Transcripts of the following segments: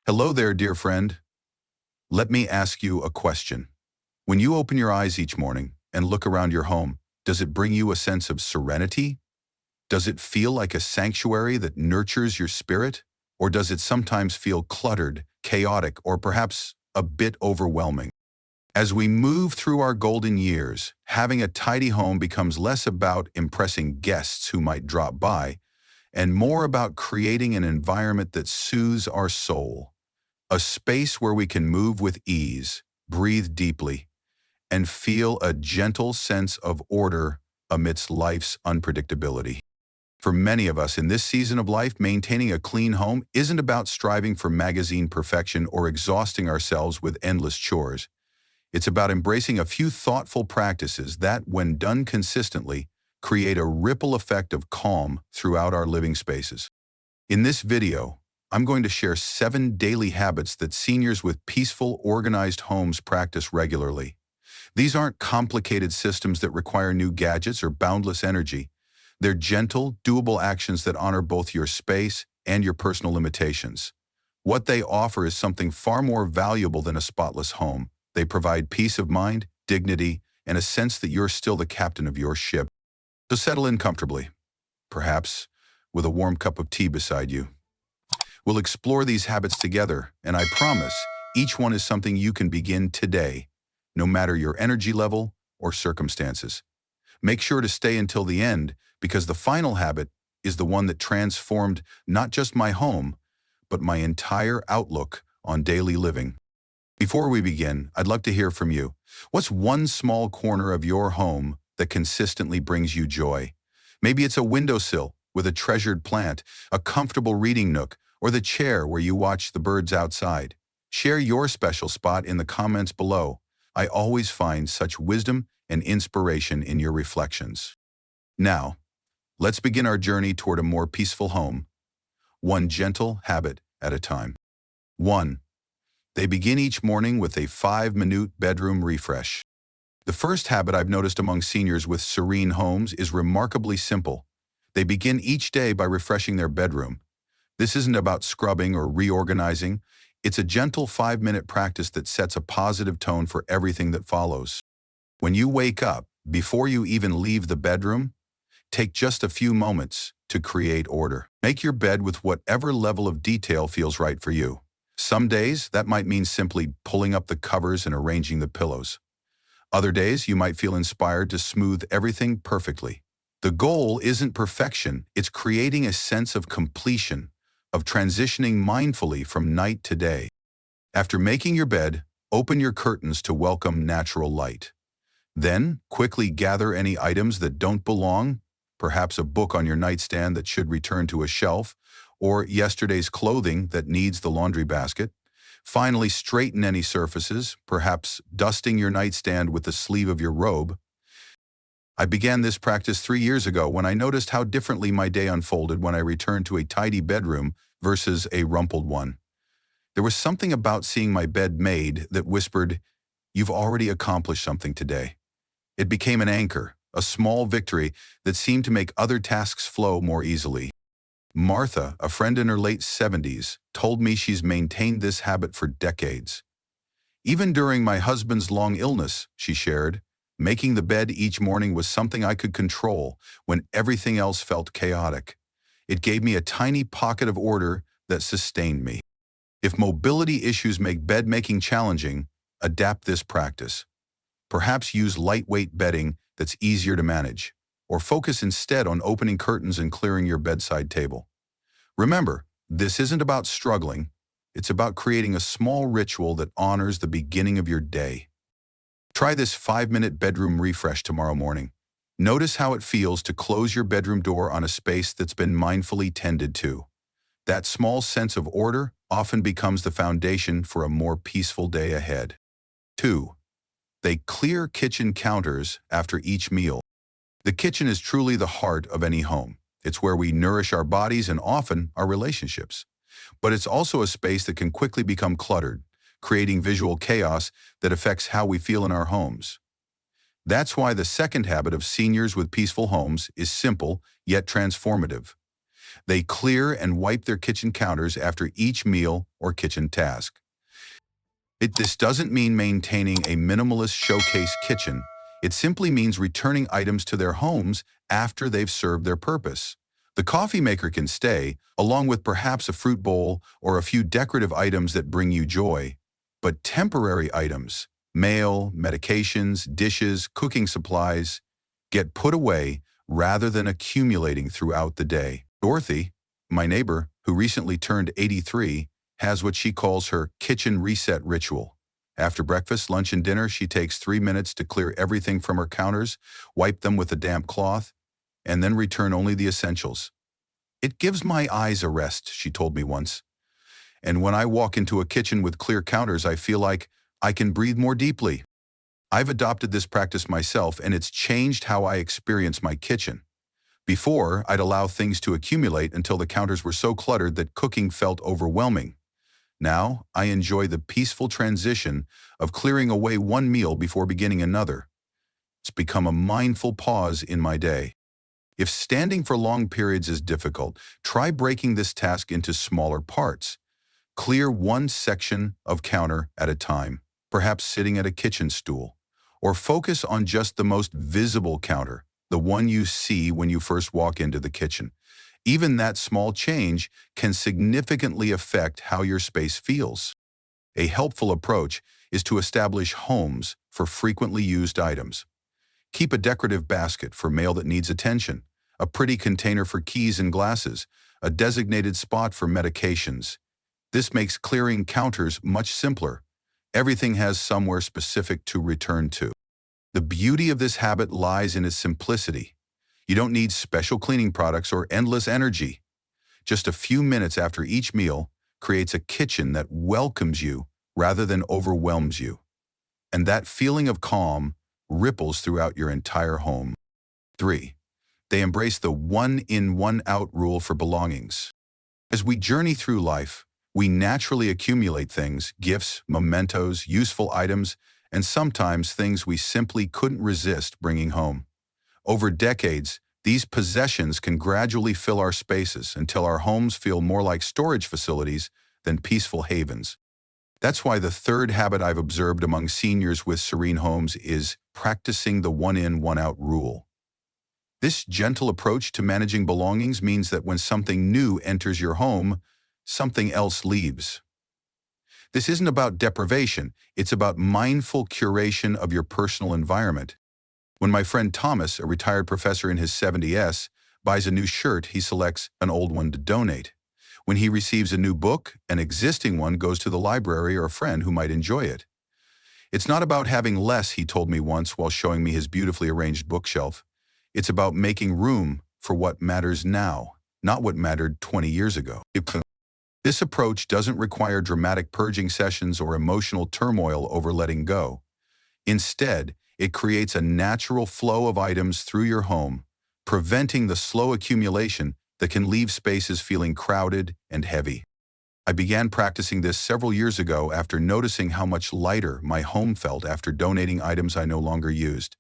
Hello there, dear friend. Let me ask you a question. When you open your eyes each morning and look around your home, does it bring you a sense of serenity? Does it feel like a sanctuary that nurtures your spirit? Or does it sometimes feel cluttered, chaotic, or perhaps a bit overwhelming? As we move through our golden years, having a tidy home becomes less about impressing guests who might drop by and more about creating an environment that soothes our soul. A space where we can move with ease, breathe deeply, and feel a gentle sense of order amidst life's unpredictability. For many of us in this season of life, maintaining a clean home isn't about striving for magazine perfection or exhausting ourselves with endless chores. It's about embracing a few thoughtful practices that, when done consistently, create a ripple effect of calm throughout our living spaces. In this video, I'm going to share 7 daily habits that seniors with peaceful, organized homes practice regularly. These aren't complicated systems that require new gadgets or boundless energy. They're gentle, doable actions that honor both your space and your personal limitations. What they offer is something far more valuable than a spotless home. They provide peace of mind, dignity, and a sense that you're still the captain of your ship. So settle in comfortably, perhaps with a warm cup of tea beside you. We'll explore these habits together, and I promise each one is something you can begin today, no matter your energy level or circumstances. Make sure to stay until the end, because the final habit is the one that transformed not just my home, but my entire outlook on daily living. Before we begin, I'd love to hear from you. What's one small corner of your home that consistently brings you joy? Maybe it's a windowsill with a treasured plant, a comfortable reading nook, or the chair where you watch the birds outside. Share your special spot in the comments below. I always find such wisdom and inspiration in your reflections. Now, let's begin our journey toward a more peaceful home, one gentle habit at a time. 1. They begin each morning with a 5-minute bedroom refresh. The first habit I've noticed among seniors with serene homes is remarkably simple. They begin each day by refreshing their bedroom. This isn't about scrubbing or reorganizing. It's a gentle 5-minute practice that sets a positive tone for everything that follows. When you wake up, before you even leave the bedroom, take just a few moments to create order. Make your bed with whatever level of detail feels right for you. Some days, that might mean simply pulling up the covers and arranging the pillows. Other days, you might feel inspired to smooth everything perfectly. The goal isn't perfection, it's creating a sense of completion, of transitioning mindfully from night to day. After making your bed, open your curtains to welcome natural light. Then, quickly gather any items that don't belong, perhaps a book on your nightstand that should return to a shelf, or yesterday's clothing that needs the laundry basket. Finally, straighten any surfaces, perhaps dusting your nightstand with the sleeve of your robe. I began this practice 3 years ago when I noticed how differently my day unfolded when I returned to a tidy bedroom versus a rumpled one. There was something about seeing my bed made that whispered, "You've already accomplished something today." It became an anchor, a small victory that seemed to make other tasks flow more easily. Martha, a friend in her late 70s, told me she's maintained this habit for decades. Even during my husband's long illness, she shared, making the bed each morning was something I could control when everything else felt chaotic. It gave me a tiny pocket of order that sustained me. If mobility issues make bed making challenging, adapt this practice. Perhaps use lightweight bedding that's easier to manage, or focus instead on opening curtains and clearing your bedside table. Remember, this isn't about struggling, it's about creating a small ritual that honors the beginning of your day. Try this 5-minute bedroom refresh tomorrow morning. Notice how it feels to close your bedroom door on a space that's been mindfully tended to. That small sense of order often becomes the foundation for a more peaceful day ahead. 2. They clear kitchen counters after each meal. The kitchen is truly the heart of any home. It's where we nourish our bodies and often our relationships. But it's also a space that can quickly become cluttered, creating visual chaos that affects how we feel in our homes. That's why the second habit of seniors with peaceful homes is simple yet transformative. They clear and wipe their kitchen counters after each meal or kitchen task. This doesn't mean maintaining a minimalist showcase kitchen. It simply means returning items to their homes after they've served their purpose. The coffee maker can stay, along with perhaps a fruit bowl or a few decorative items that bring you joy. But temporary items, mail, medications, dishes, cooking supplies, get put away rather than accumulating throughout the day. Dorothy, my neighbor, who recently turned 83, has what she calls her kitchen reset ritual. After breakfast, lunch, and dinner, she takes 3 minutes to clear everything from her counters, wipe them with a damp cloth, and then return only the essentials. "It gives my eyes a rest," she told me once. "And when I walk into a kitchen with clear counters, I feel like I can breathe more deeply." I've adopted this practice myself, and it's changed how I experience my kitchen. Before, I'd allow things to accumulate until the counters were so cluttered that cooking felt overwhelming. Now, I enjoy the peaceful transition of clearing away one meal before beginning another. It's become a mindful pause in my day. If standing for long periods is difficult, try breaking this task into smaller parts. Clear one section of counter at a time, perhaps sitting at a kitchen stool, or focus on just the most visible counter, the one you see when you first walk into the kitchen. Even that small change can significantly affect how your space feels. A helpful approach is to establish homes for frequently used items. Keep a decorative basket for mail that needs attention, a pretty container for keys and glasses, a designated spot for medications. This makes clearing counters much simpler. Everything has somewhere specific to return to. The beauty of this habit lies in its simplicity. You don't need special cleaning products or endless energy. Just a few minutes after each meal creates a kitchen that welcomes you rather than overwhelms you. And that feeling of calm ripples throughout your entire home. 3. They embrace the one-in, one-out rule for belongings. As we journey through life, we naturally accumulate things, gifts, mementos, useful items, and sometimes things we simply couldn't resist bringing home. Over decades, these possessions can gradually fill our spaces until our homes feel more like storage facilities than peaceful havens. That's why the third habit I've observed among seniors with serene homes is practicing the one-in, one-out rule. This gentle approach to managing belongings means that when something new enters your home, something else leaves. This isn't about deprivation, it's about mindful curation of your personal environment. When my friend Thomas, a retired professor in his 70s, buys a new shirt, he selects an old one to donate. When he receives a new book, an existing one goes to the library or a friend who might enjoy it. "It's not about having less," he told me once while showing me his beautifully arranged bookshelf. "It's about making room for what matters now, not what mattered 20 years ago." This approach doesn't require dramatic purging sessions or emotional turmoil over letting go. Instead, it creates a natural flow of items through your home, preventing the slow accumulation that can leave spaces feeling crowded and heavy. I began practicing this several years ago after noticing how much lighter my home felt after donating items I no longer used.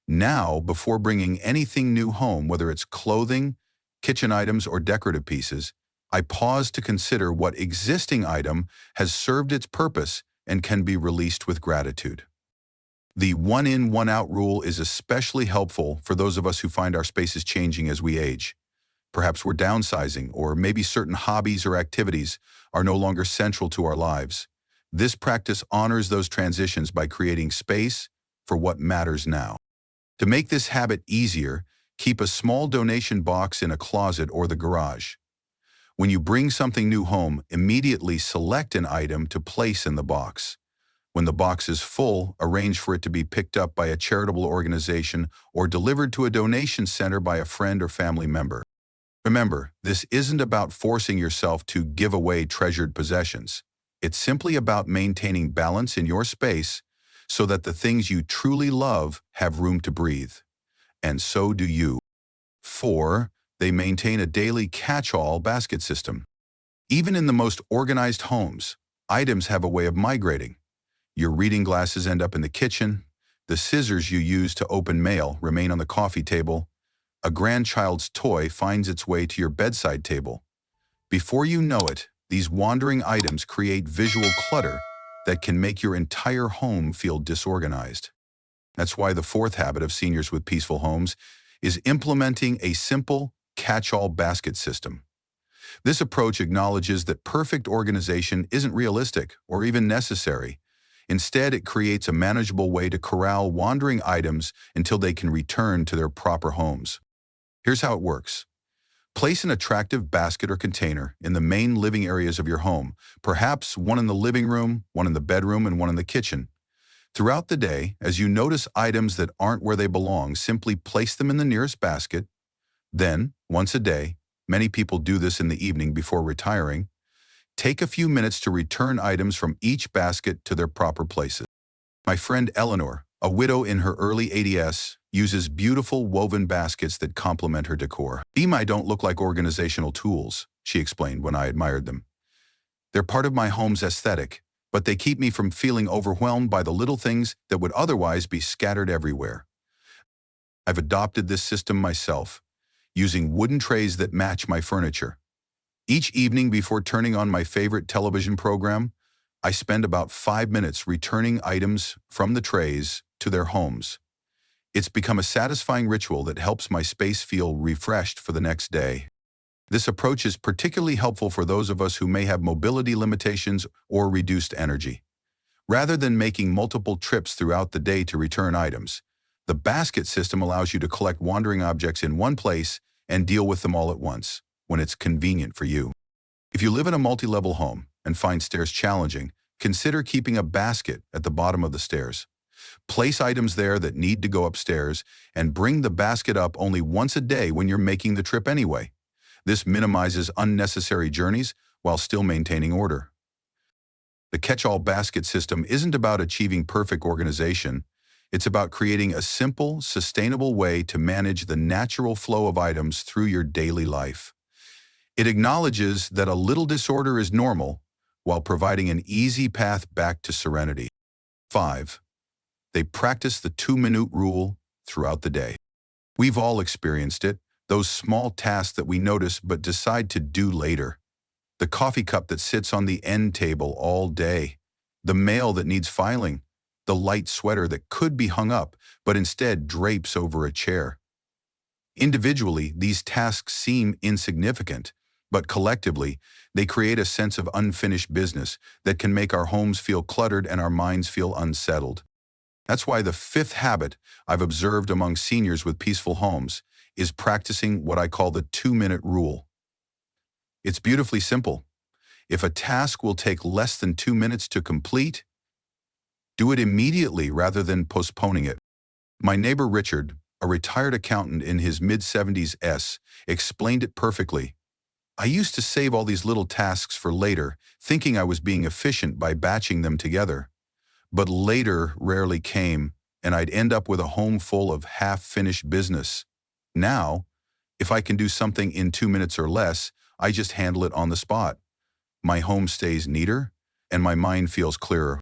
Now, before bringing anything new home, whether it's clothing, kitchen items, or decorative pieces, I pause to consider what existing item has served its purpose and can be released with gratitude. The one-in, one-out rule is especially helpful for those of us who find our spaces changing as we age. Perhaps we're downsizing, or maybe certain hobbies or activities are no longer central to our lives. This practice honors those transitions by creating space for what matters now. To make this habit easier, keep a small donation box in a closet or the garage. When you bring something new home, immediately select an item to place in the box. When the box is full, arrange for it to be picked up by a charitable organization or delivered to a donation center by a friend or family member. Remember, this isn't about forcing yourself to give away treasured possessions. It's simply about maintaining balance in your space so that the things you truly love have room to breathe. And so do you. 4. They maintain a daily catch-all basket system. Even in the most organized homes, items have a way of migrating. Your reading glasses end up in the kitchen, the scissors you use to open mail remain on the coffee table, a grandchild's toy finds its way to your bedside table. Before you know it, these wandering items create visual clutter that can make your entire home feel disorganized. That's why the fourth habit of seniors with peaceful homes is implementing a simple catch-all basket system. This approach acknowledges that perfect organization isn't realistic or even necessary. Instead, it creates a manageable way to corral wandering items until they can return to their proper homes. Here's how it works. Place an attractive basket or container in the main living areas of your home, perhaps one in the living room, one in the bedroom, and one in the kitchen. Throughout the day, as you notice items that aren't where they belong, simply place them in the nearest basket. Then, once a day, many people do this in the evening before retiring, take a few minutes to return items from each basket to their proper places. My friend Eleanor, a widow in her early 80s, uses beautiful woven baskets that complement her decor. "I don't look like organizational tools," she explained when I admired them. "They're part of my home's aesthetic, but they keep me from feeling overwhelmed by the little things that would otherwise be scattered everywhere." I've adopted this system myself, using wooden trays that match my furniture. Each evening before turning on my favorite television program, I spend about 5 minutes returning items from the trays to their homes. It's become a satisfying ritual that helps my space feel refreshed for the next day. This approach is particularly helpful for those of us who may have mobility limitations or reduced energy. Rather than making multiple trips throughout the day to return items, the basket system allows you to collect wandering objects in one place and deal with them all at once, when it's convenient for you. If you live in a multi-level home and find stairs challenging, consider keeping a basket at the bottom of the stairs. Place items there that need to go upstairs and bring the basket up only once a day when you're making the trip anyway. This minimizes unnecessary journeys while still maintaining order. The catch-all basket system isn't about achieving perfect organization. It's about creating a simple, sustainable way to manage the natural flow of items through your daily life. It acknowledges that a little disorder is normal while providing an easy path back to serenity. 5. They practice the 2-minute rule throughout the day. We've all experienced it, those small tasks that we notice but decide to do later. The coffee cup that sits on the end table all day, the mail that needs filing, the light sweater that could be hung up but instead drapes over a chair. Individually, these tasks seem insignificant, but collectively, they create a sense of unfinished business that can make our homes feel cluttered and our minds feel unsettled. That's why the 5th habit I've observed among seniors with peaceful homes is practicing what I call the 2-minute rule. It's beautifully simple. If a task will take less than 2 minutes to complete, do it immediately rather than postponing it. My neighbor Richard, a retired accountant in his mid-70s, explained it perfectly. "I used to save all these little tasks for later, thinking I was being efficient by batching them together. But later rarely came, and I'd end up with a home full of half-finished business. Now, if I can do something in 2 minutes or less, I just handle it on the spot. My home stays neater, and my mind feels clearer."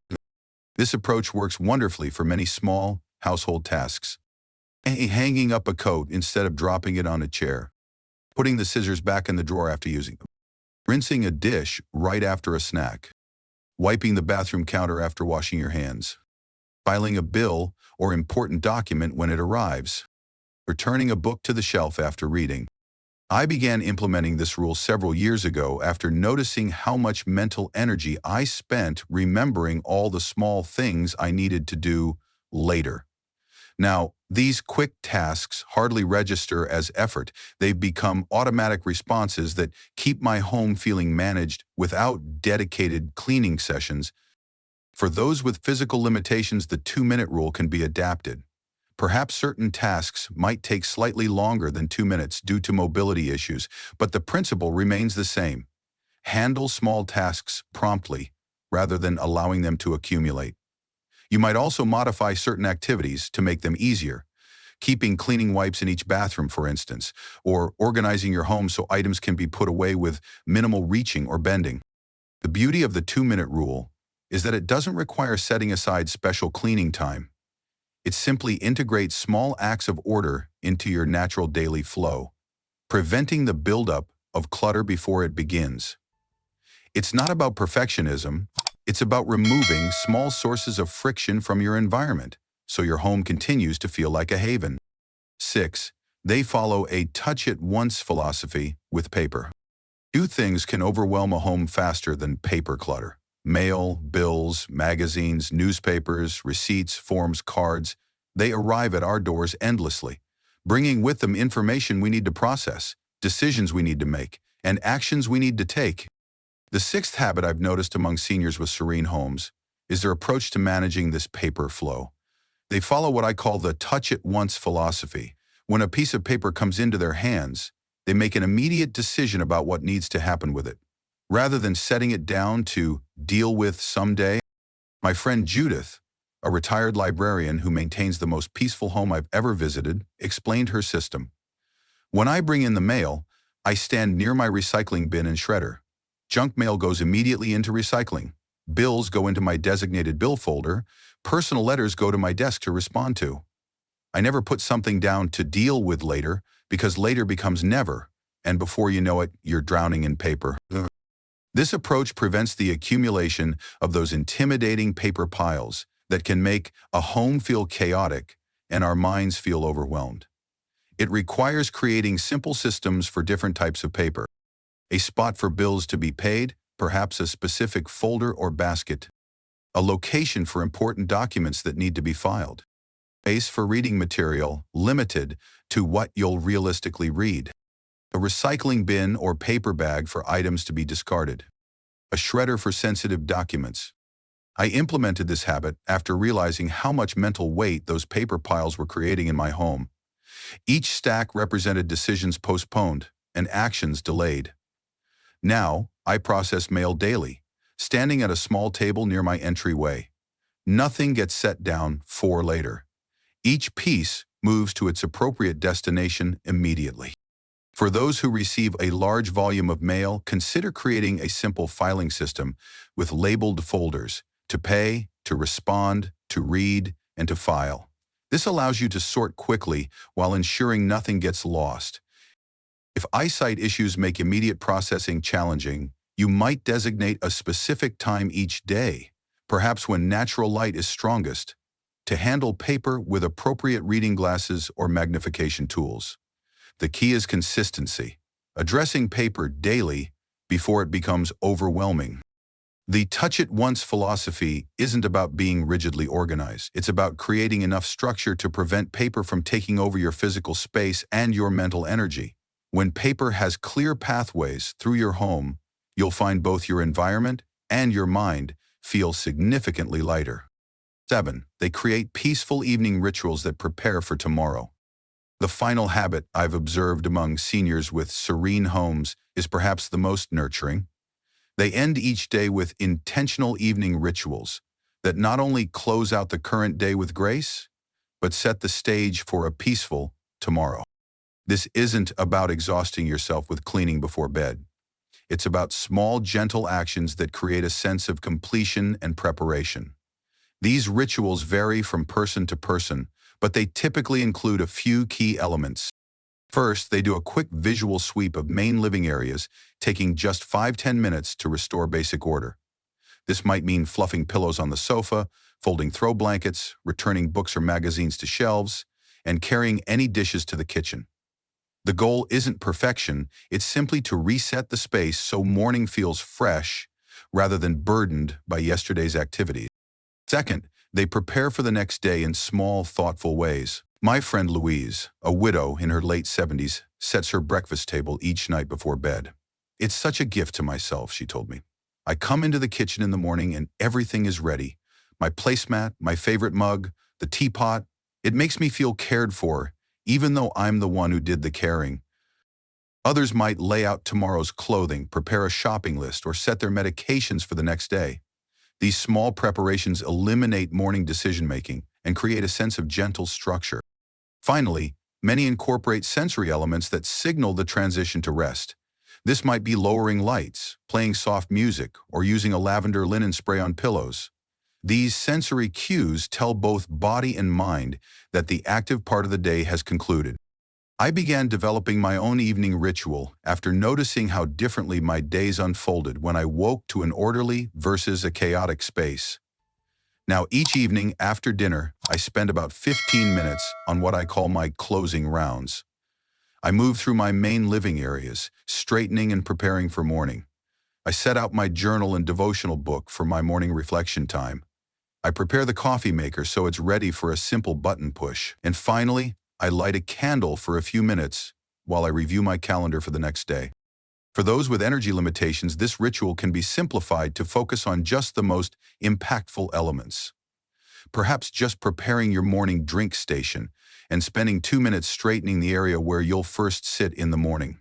This approach works wonderfully for many small household tasks. Hanging up a coat instead of dropping it on a chair. Putting the scissors back in the drawer after using them. Rinsing a dish right after a snack. Wiping the bathroom counter after washing your hands. Filing a bill or important document when it arrives. Returning a book to the shelf after reading. I began implementing this rule several years ago after noticing how much mental energy I spent remembering all the small things I needed to do later. Now, these quick tasks hardly register as effort. They've become automatic responses that keep my home feeling managed without dedicated cleaning sessions. For those with physical limitations, the 2-minute rule can be adapted. Perhaps certain tasks might take slightly longer than 2 minutes due to mobility issues, but the principle remains the same. Handle small tasks promptly rather than allowing them to accumulate. You might also modify certain activities to make them easier. Keeping cleaning wipes in each bathroom, for instance, or organizing your home so items can be put away with minimal reaching or bending. The beauty of the 2-minute rule is that it doesn't require setting aside special cleaning time. It simply integrates small acts of order into your natural daily flow, preventing the buildup of clutter before it begins. It's not about perfectionism, it's about removing small sources of friction from your environment so your home continues to feel like a haven. 6. They follow a touch-it-once philosophy with paper. Few things can overwhelm a home faster than paper clutter. Mail, bills, magazines, newspapers, receipts, forms, cards, they arrive at our doors endlessly, bringing with them information we need to process, decisions we need to make, and actions we need to take. The sixth habit I've noticed among seniors with serene homes is their approach to managing this paper flow. They follow what I call the touch-it-once philosophy. When a piece of paper comes into their hands, they make an immediate decision about what needs to happen with it, rather than setting it down to deal with someday. My friend Judith, a retired librarian who maintains the most peaceful home I've ever visited, explained her system. When I bring in the mail, I stand near my recycling bin and shredder. Junk mail goes immediately into recycling. Bills go into my designated bill folder. Personal letters go to my desk to respond to. I never put something down to deal with later because later becomes never, and before you know it, you're drowning in paper. This approach prevents the accumulation of those intimidating paper piles that can make a home feel chaotic and our minds feel overwhelmed. It requires creating simple systems for different types of paper. A spot for bills to be paid, perhaps a specific folder or basket. A location for important documents that need to be filed. Space for reading material, limited to what you'll realistically read. A recycling bin or paper bag for items to be discarded. A shredder for sensitive documents. I implemented this habit after realizing how much mental weight those paper piles were creating in my home. Each stack represented decisions postponed and actions delayed. Now, I process mail daily, standing at a small table near my entryway. Nothing gets set down for later. Each piece moves to its appropriate destination immediately. For those who receive a large volume of mail, consider creating a simple filing system with labeled folders to pay, to respond, to read, and to file. This allows you to sort quickly while ensuring nothing gets lost. If eyesight issues make immediate processing challenging, you might designate a specific time each day, perhaps when natural light is strongest, to handle paper with appropriate reading glasses or magnification tools. The key is consistency, addressing paper daily before it becomes overwhelming. The touch-it-once philosophy isn't about being rigidly organized. It's about creating enough structure to prevent paper from taking over your physical space and your mental energy. When paper has clear pathways through your home, you'll find both your environment and your mind feel significantly lighter. 7. They create peaceful evening rituals that prepare for tomorrow. The final habit I've observed among seniors with serene homes is perhaps the most nurturing. They end each day with intentional evening rituals that not only close out the current day with grace, but set the stage for a peaceful tomorrow. This isn't about exhausting yourself with cleaning before bed. It's about small, gentle actions that create a sense of completion and preparation. These rituals vary from person to person, but they typically include a few key elements. First, they do a quick visual sweep of main living areas, taking just 5–10 minutes to restore basic order. This might mean fluffing pillows on the sofa, folding throw blankets, returning books or magazines to shelves, and carrying any dishes to the kitchen. The goal isn't perfection, it's simply to reset the space so morning feels fresh rather than burdened by yesterday's activities. Second, they prepare for the next day in small, thoughtful ways. My friend Louise, a widow in her late 70s, sets her breakfast table each night before bed. It's such a gift to myself, she told me. I come into the kitchen in the morning and everything is ready. My placemat, my favorite mug, the teapot. It makes me feel cared for, even though I'm the one who did the caring. Others might lay out tomorrow's clothing, prepare a shopping list, or set their medications for the next day. These small preparations eliminate morning decision-making and create a sense of gentle structure. Finally, many incorporate sensory elements that signal the transition to rest. This might be lowering lights, playing soft music, or using a lavender linen spray on pillows. These sensory cues tell both body and mind that the active part of the day has concluded. I began developing my own evening ritual after noticing how differently my days unfolded when I woke to an orderly versus a chaotic space. Now, each evening after dinner, I spend about 15 minutes on what I call my closing rounds. I move through my main living areas, straightening and preparing for morning. I set out my journal and devotional book for my morning reflection time. I prepare the coffee maker so it's ready for a simple button push. And finally, I light a candle for a few minutes while I review my calendar for the next day. For those with energy limitations, this ritual can be simplified to focus on just the most impactful elements. Perhaps just preparing your morning drink station and spending 2 minutes straightening the area where you'll first sit in the morning.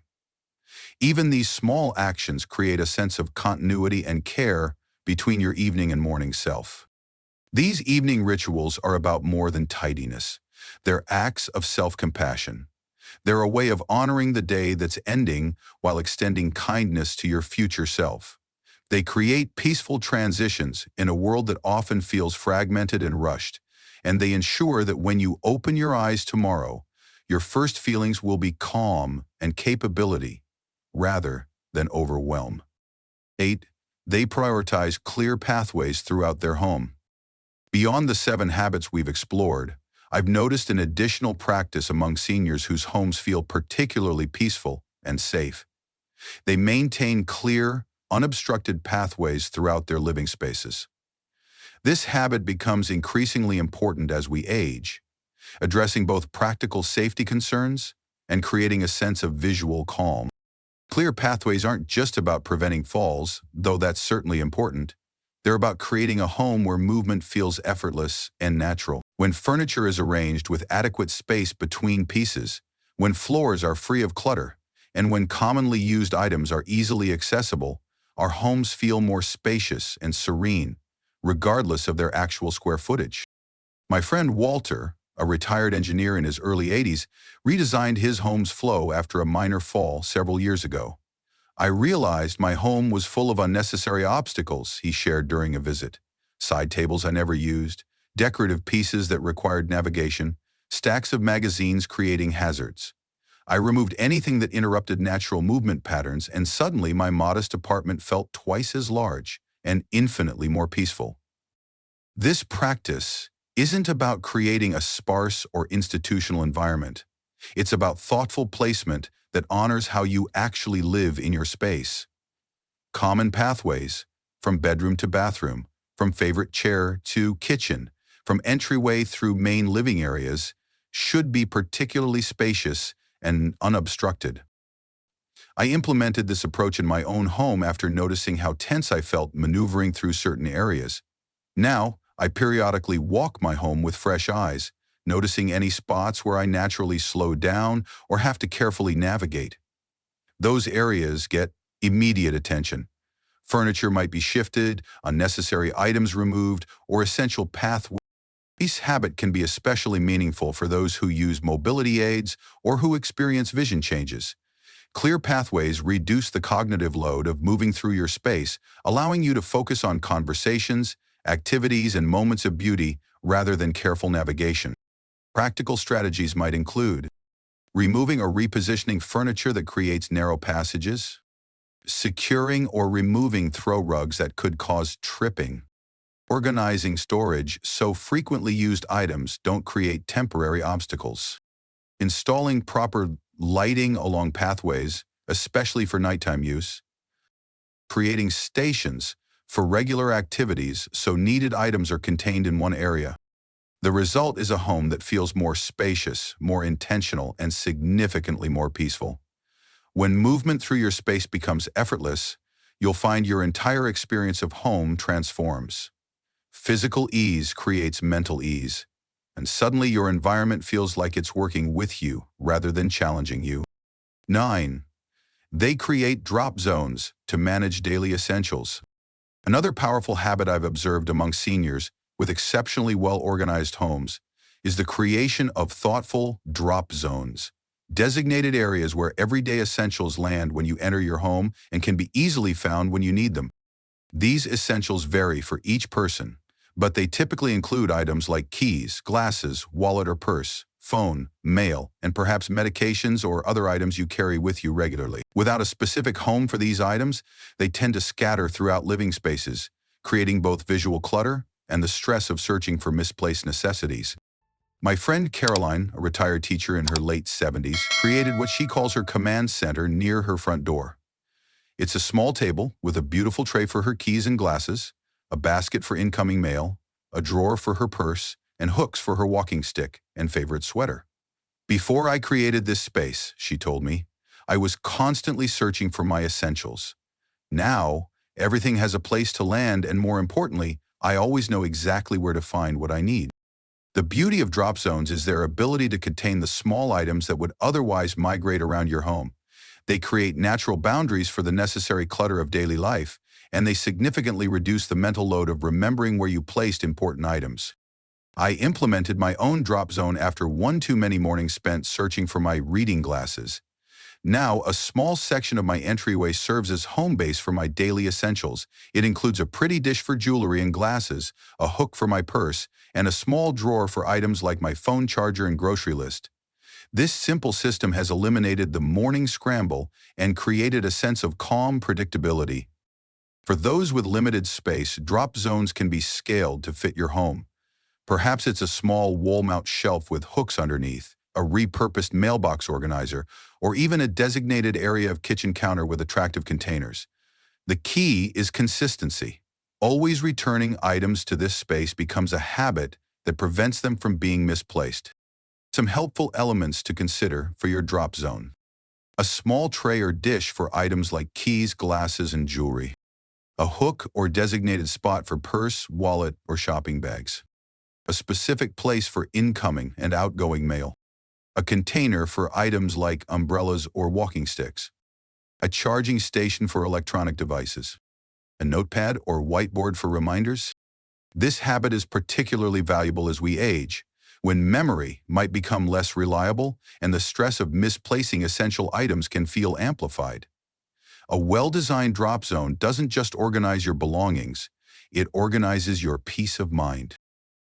Even these small actions create a sense of continuity and care between your evening and morning self. These evening rituals are about more than tidiness. They're acts of self-compassion. They're a way of honoring the day that's ending while extending kindness to your future self. They create peaceful transitions in a world that often feels fragmented and rushed, and they ensure that when you open your eyes tomorrow, your first feelings will be calm and capability rather than overwhelm. 8. They prioritize clear pathways throughout their home. Beyond the 7 habits we've explored, I've noticed an additional practice among seniors whose homes feel particularly peaceful and safe. They maintain clear, unobstructed pathways throughout their living spaces. This habit becomes increasingly important as we age, addressing both practical safety concerns and creating a sense of visual calm. Clear pathways aren't just about preventing falls, though that's certainly important. They're about creating a home where movement feels effortless and natural. When furniture is arranged with adequate space between pieces, when floors are free of clutter, and when commonly used items are easily accessible, our homes feel more spacious and serene, regardless of their actual square footage. My friend Walter, a retired engineer in his early 80s, redesigned his home's flow after a minor fall several years ago. I realized my home was full of unnecessary obstacles, he shared during a visit. Side tables I never used, decorative pieces that required navigation, stacks of magazines creating hazards. I removed anything that interrupted natural movement patterns, and suddenly my modest apartment felt twice as large and infinitely more peaceful. This practice isn't about creating a sparse or institutional environment. It's about thoughtful placement that honors how you actually live in your space. Common pathways, from bedroom to bathroom, from favorite chair to kitchen, from entryway through main living areas, should be particularly spacious and unobstructed. I implemented this approach in my own home after noticing how tense I felt maneuvering through certain areas. Now, I periodically walk my home with fresh eyes, noticing any spots where I naturally slow down or have to carefully navigate. Those areas get immediate attention. Furniture might be shifted, unnecessary items removed, or essential pathways. This habit can be especially meaningful for those who use mobility aids or who experience vision changes. Clear pathways reduce the cognitive load of moving through your space, allowing you to focus on conversations, activities, and moments of beauty rather than careful navigation. Practical strategies might include removing or repositioning furniture that creates narrow passages, securing or removing throw rugs that could cause tripping, organizing storage so frequently used items don't create temporary obstacles, installing proper lighting along pathways, especially for nighttime use, creating stations for regular activities so needed items are contained in one area. The result is a home that feels more spacious, more intentional, and significantly more peaceful. When movement through your space becomes effortless, you'll find your entire experience of home transforms. Physical ease creates mental ease, and suddenly your environment feels like it's working with you rather than challenging you. 9. They create drop zones to manage daily essentials. Another powerful habit I've observed among seniors with exceptionally well-organized homes is the creation of thoughtful drop zones, designated areas where everyday essentials land when you enter your home and can be easily found when you need them. These essentials vary for each person, but they typically include items like keys, glasses, wallet or purse, phone, mail, and perhaps medications or other items you carry with you regularly. Without a specific home for these items, they tend to scatter throughout living spaces, creating both visual clutter and the stress of searching for misplaced necessities. My friend Caroline, a retired teacher in her late 70s, created what she calls her command center near her front door. It's a small table with a beautiful tray for her keys and glasses, a basket for incoming mail, a drawer for her purse, and hooks for her walking stick and favorite sweater. Before I created this space, she told me, I was constantly searching for my essentials. Now, everything has a place to land, and more importantly, I always know exactly where to find what I need. The beauty of drop zones is their ability to contain the small items that would otherwise migrate around your home. They create natural boundaries for the necessary clutter of daily life, and they significantly reduce the mental load of remembering where you placed important items. I implemented my own drop zone after one too many mornings spent searching for my reading glasses. Now, a small section of my entryway serves as home base for my daily essentials. It includes a pretty dish for jewelry and glasses, a hook for my purse, and a small drawer for items like my phone charger and grocery list. This simple system has eliminated the morning scramble and created a sense of calm predictability. For those with limited space, drop zones can be scaled to fit your home. Perhaps it's a small wall-mount shelf with hooks underneath, a repurposed mailbox organizer, or even a designated area of kitchen counter with attractive containers. The key is consistency. Always returning items to this space becomes a habit that prevents them from being misplaced. Some helpful elements to consider for your drop zone. A small tray or dish for items like keys, glasses, and jewelry. A hook or designated spot for purse, wallet, or shopping bags. A specific place for incoming and outgoing mail. A container for items like umbrellas or walking sticks. A charging station for electronic devices. A notepad or whiteboard for reminders. This habit is particularly valuable as we age, when memory might become less reliable and the stress of misplacing essential items can feel amplified. A well-designed drop zone doesn't just organize your belongings, it organizes your peace of mind.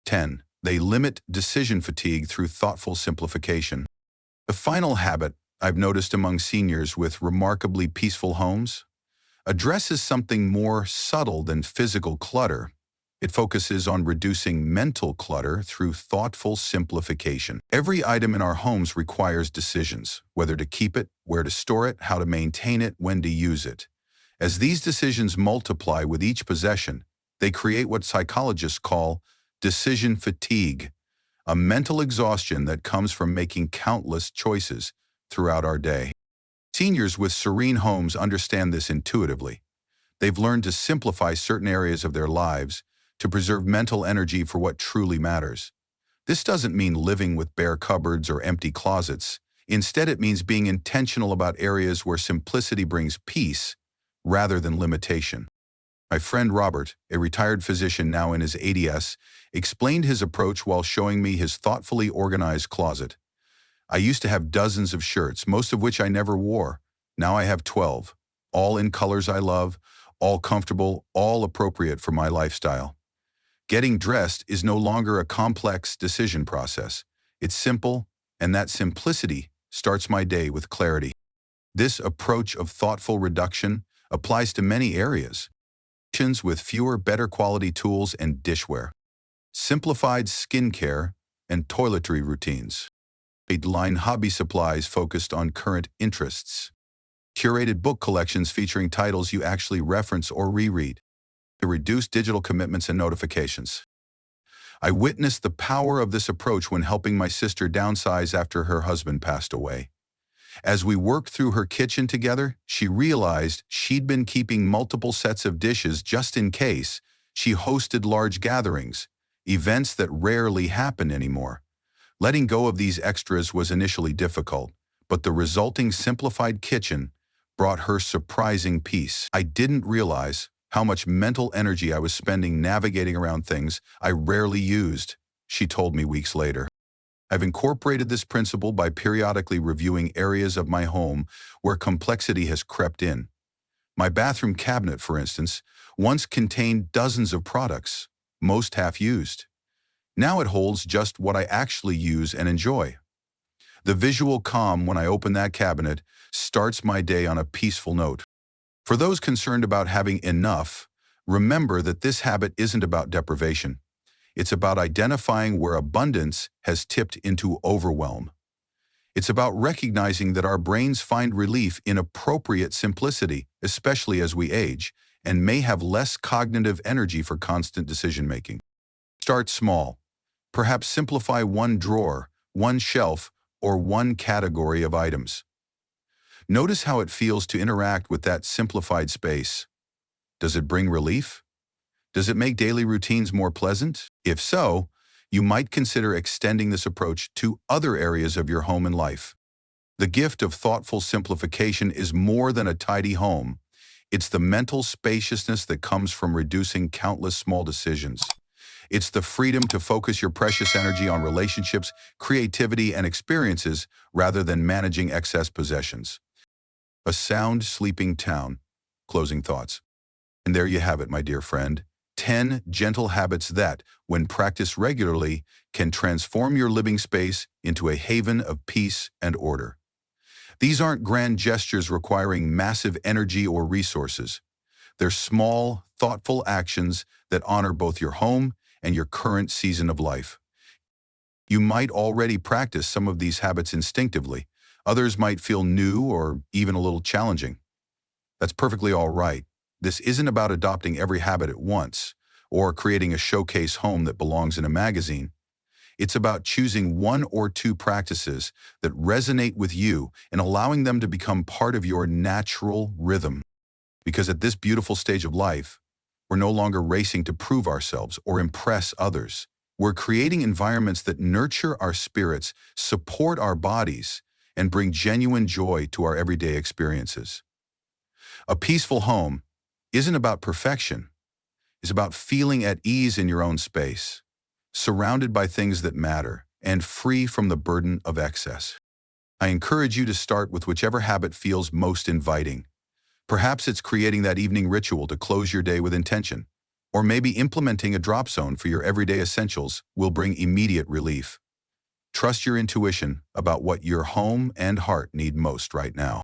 10. They limit decision fatigue through thoughtful simplification. The final habit I've noticed among seniors with remarkably peaceful homes addresses something more subtle than physical clutter. It focuses on reducing mental clutter through thoughtful simplification. Every item in our homes requires decisions, whether to keep it, where to store it, how to maintain it, when to use it. As these decisions multiply with each possession, they create what psychologists call decision fatigue, a mental exhaustion that comes from making countless choices throughout our day. Seniors with serene homes understand this intuitively. They've learned to simplify certain areas of their lives to preserve mental energy for what truly matters. This doesn't mean living with bare cupboards or empty closets. Instead, it means being intentional about areas where simplicity brings peace rather than limitation. My friend Robert, a retired physician now in his 80s, explained his approach while showing me his thoughtfully organized closet. I used to have dozens of shirts, most of which I never wore. Now I have 12, all in colors I love, all comfortable, all appropriate for my lifestyle. Getting dressed is no longer a complex decision process. It's simple, and that simplicity starts my day with clarity. This approach of thoughtful reduction applies to many areas. With fewer, better quality tools and dishware. Simplified skincare and toiletry routines. Line hobby supplies focused on current interests. Curated book collections featuring titles you actually reference or reread. To reduce digital commitments and notifications. I witnessed the power of this approach when helping my sister downsize after her husband passed away. As we worked through her kitchen together, she realized she'd been keeping multiple sets of dishes just in case she hosted large gatherings, events that rarely happen anymore. Letting go of these extras was initially difficult, but the resulting simplified kitchen brought her surprising peace. I didn't realize how much mental energy I was spending navigating around things I rarely used, she told me weeks later. I've incorporated this principle by periodically reviewing areas of my home where complexity has crept in. My bathroom cabinet, for instance, once contained dozens of products. most half-used. Now it holds just what I actually use and enjoy. The visual calm when I open that cabinet starts my day on a peaceful note. For those concerned about having enough, remember that this habit isn't about deprivation. It's about identifying where abundance has tipped into overwhelm. It's about recognizing that our brains find relief in appropriate simplicity, especially as we age, and may have less cognitive energy for constant decision-making. Start small. Perhaps simplify one drawer, one shelf, or one category of items. Notice how it feels to interact with that simplified space. Does it bring relief? Does it make daily routines more pleasant? If so, you might consider extending this approach to other areas of your home and life. The gift of thoughtful simplification is more than a tidy home. It's the mental spaciousness that comes from reducing countless small decisions. It's the freedom to focus your precious energy on relationships, creativity, and experiences rather than managing excess possessions. A sound sleeping town. Closing thoughts. And there you have it, my dear friend. 10 gentle habits that, when practiced regularly, can transform your living space into a haven of peace and order. These aren't grand gestures requiring massive energy or resources. They're small, thoughtful actions that honor both your home and your current season of life. You might already practice some of these habits instinctively. Others might feel new or even a little challenging. That's perfectly all right. This isn't about adopting every habit at once or creating a showcase home that belongs in a magazine. It's about choosing one or two practices that resonate with you and allowing them to become part of your natural rhythm. Because at this beautiful stage of life, we're no longer racing to prove ourselves or impress others. We're creating environments that nurture our spirits, support our bodies, and bring genuine joy to our everyday experiences. A peaceful home isn't about perfection. It's about feeling at ease in your own space, surrounded by things that matter, and free from the burden of excess. I encourage you to start with whichever habit feels most inviting. Perhaps it's creating that evening ritual to close your day with intention, or maybe implementing a drop zone for your everyday essentials will bring immediate relief. Trust your intuition about what your home and heart need most right now.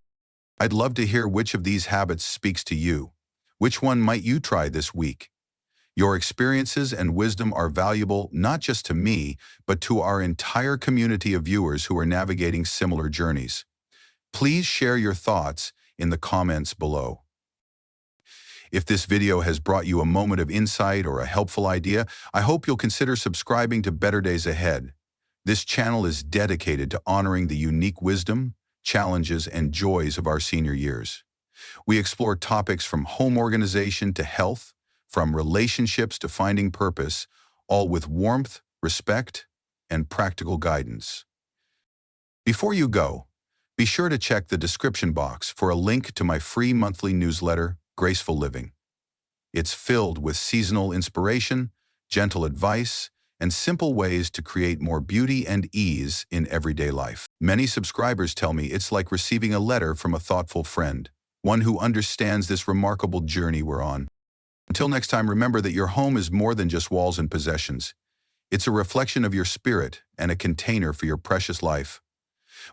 I'd love to hear which of these habits speaks to you. Which one might you try this week? Your experiences and wisdom are valuable not just to me, but to our entire community of viewers who are navigating similar journeys. Please share your thoughts in the comments below. If this video has brought you a moment of insight or a helpful idea, I hope you'll consider subscribing to Better Days Ahead. This channel is dedicated to honoring the unique wisdom, challenges, and joys of our senior years. We explore topics from home organization to health, from relationships to finding purpose, all with warmth, respect, and practical guidance. Before you go, be sure to check the description box for a link to my free monthly newsletter, Graceful Living. It's filled with seasonal inspiration, gentle advice, and simple ways to create more beauty and ease in everyday life. Many subscribers tell me it's like receiving a letter from a thoughtful friend, one who understands this remarkable journey we're on. Until next time, remember that your home is more than just walls and possessions. It's a reflection of your spirit and a container for your precious life.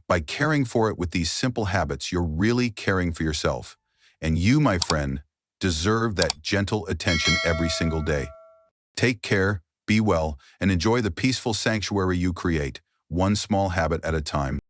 By caring for it with these simple habits, you're really caring for yourself. And you, my friend, deserve that gentle attention every single day. Take care, be well, and enjoy the peaceful sanctuary you create, one small habit at a time.